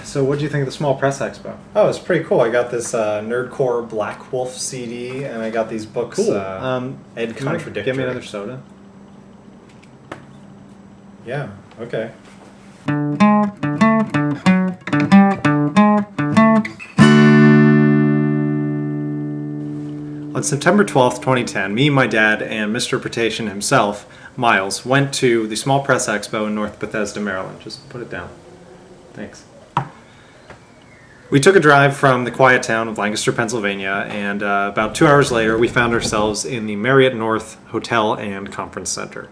So what do you think of the Small Press Expo? Oh, it's pretty cool. I got this Nerdcore Black Wolf CD, and I got these books. Cool. Ed Contradictory. Give me another soda. Yeah, okay. On September 12th, 2010, me, my dad, and Mr. Portation himself, Miles, went to the Small Press Expo in North Bethesda, Maryland. Just put it down. Thanks. We took a drive from the quiet town of Lancaster, Pennsylvania, and about 2 hours later we found ourselves in the Marriott North Hotel and Conference Center.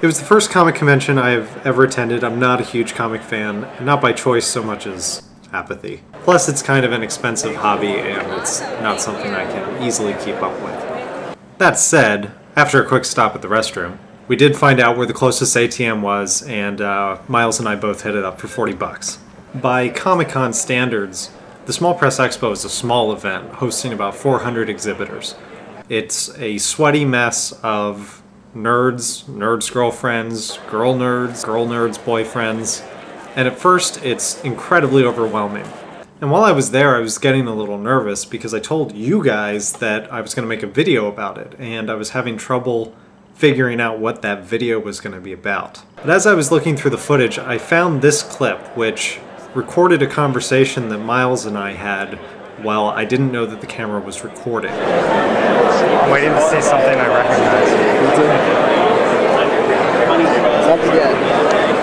It was the first comic convention I have ever attended. I'm not a huge comic fan, not by choice so much as apathy. Plus, it's kind of an expensive hobby, and it's not something I can easily keep up with. That said, after a quick stop at the restroom, we did find out where the closest ATM was, and Miles and I both hit it up for 40 bucks. By Comic-Con standards, the Small Press Expo is a small event, hosting about 400 exhibitors. It's a sweaty mess of nerds, nerds' girlfriends, girl nerds' boyfriends, and at first it's incredibly overwhelming. And while I was there, I was getting a little nervous because I told you guys that I was going to make a video about it, and I was having trouble figuring out what that video was going to be about. But as I was looking through the footage, I found this clip, which recorded a conversation that Miles and I had while I didn't know that the camera was recording. I'm waiting to see something I recognize.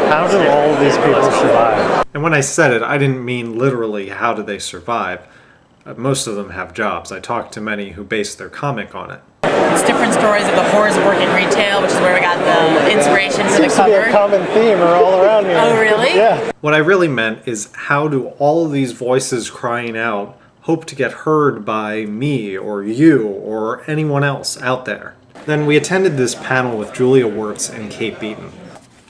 How do all of these people survive? And when I said it, I didn't mean literally how do they survive. Most of them have jobs. I talked to many who base their comic on it. It's different stories of the horrors of working retail, which is where we got the inspiration for the Seems to be cover. a common theme all around here. Oh, really? Yeah. What I really meant is how do all of these voices crying out hope to get heard by me or you or anyone else out there? Then we attended this panel with Julia Wirtz and Kate Beaton.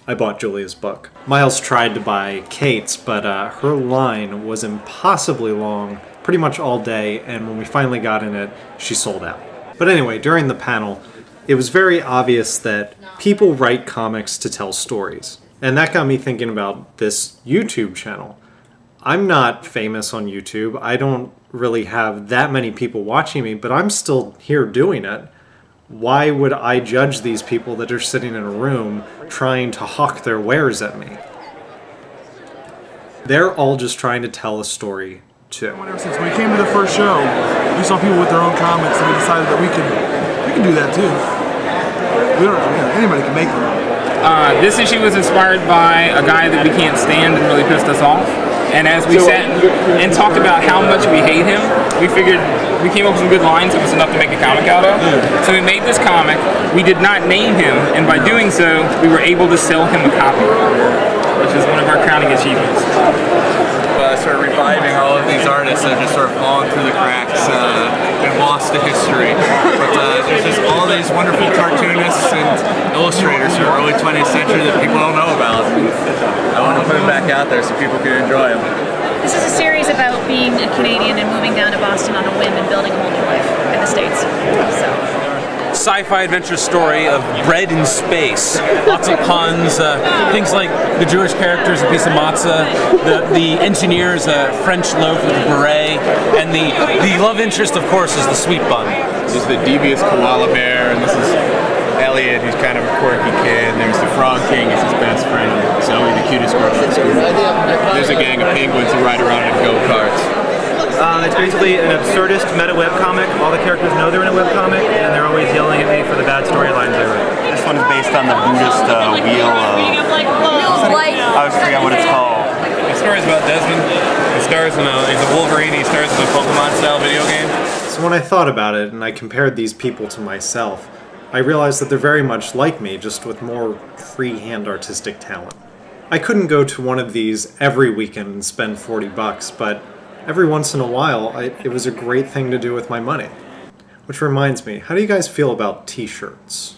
I bought Julia's book. Miles tried to buy Kate's, but her line was impossibly long pretty much all day, and when we finally got in it, she sold out. But anyway, during the panel, it was very obvious that people write comics to tell stories. And that got me thinking about this YouTube channel. I'm not famous on YouTube. I don't really have that many people watching me, but I'm still here doing it. Why would I judge these people that are sitting in a room trying to hawk their wares at me? They're all just trying to tell a story too. Ever since we came to the first show, we saw people with their own comics, and we decided that we can do that too. We don't, anybody can make them. This issue was inspired by a guy that we can't stand and really pissed us off. And as we sat and talked about how much we hate him, we figured we came up with some good lines. It was enough to make a comic out of. So we made this comic. We did not name him, and by doing so, we were able to sell him a copy, which is one of our crowning achievements. Sort of reviving all of these artists that have just sort of fallen through the cracks and lost to history. But there's just all these wonderful cartoonists and illustrators from the early 20th century that people don't know about. I want to put them back out there so people can enjoy them. This is a series about being a Canadian and moving down to Boston on a whim and building a whole new life in the States. So. Sci-fi adventure story of bread in space. Lots of puns, things like the Jewish characters, a piece of matzah, the engineers, a French loaf with a beret, and the love interest, of course, is the sweet bun. This is the devious koala bear, and this is Elliot, who's kind of a quirky kid. There's the Frog King, he's his best friend. Zoe, the cutest girl at school. There's a gang of penguins who ride around in go-karts. It's basically an absurdist meta webcomic. All the characters know they're in a webcomic, and they're always yelling at me for the bad storylines I write. This one's based on the Buddhist wheel of... I always forget what it's called. The story's about Desmond. He stars in he's a Wolverine, he stars in a Pokemon-style video game. So when I thought about it and I compared these people to myself, I realized that they're very much like me, just with more freehand artistic talent. I couldn't go to one of these every weekend and spend 40 bucks, but every once in a while, it was a great thing to do with my money. Which reminds me, how do you guys feel about t-shirts?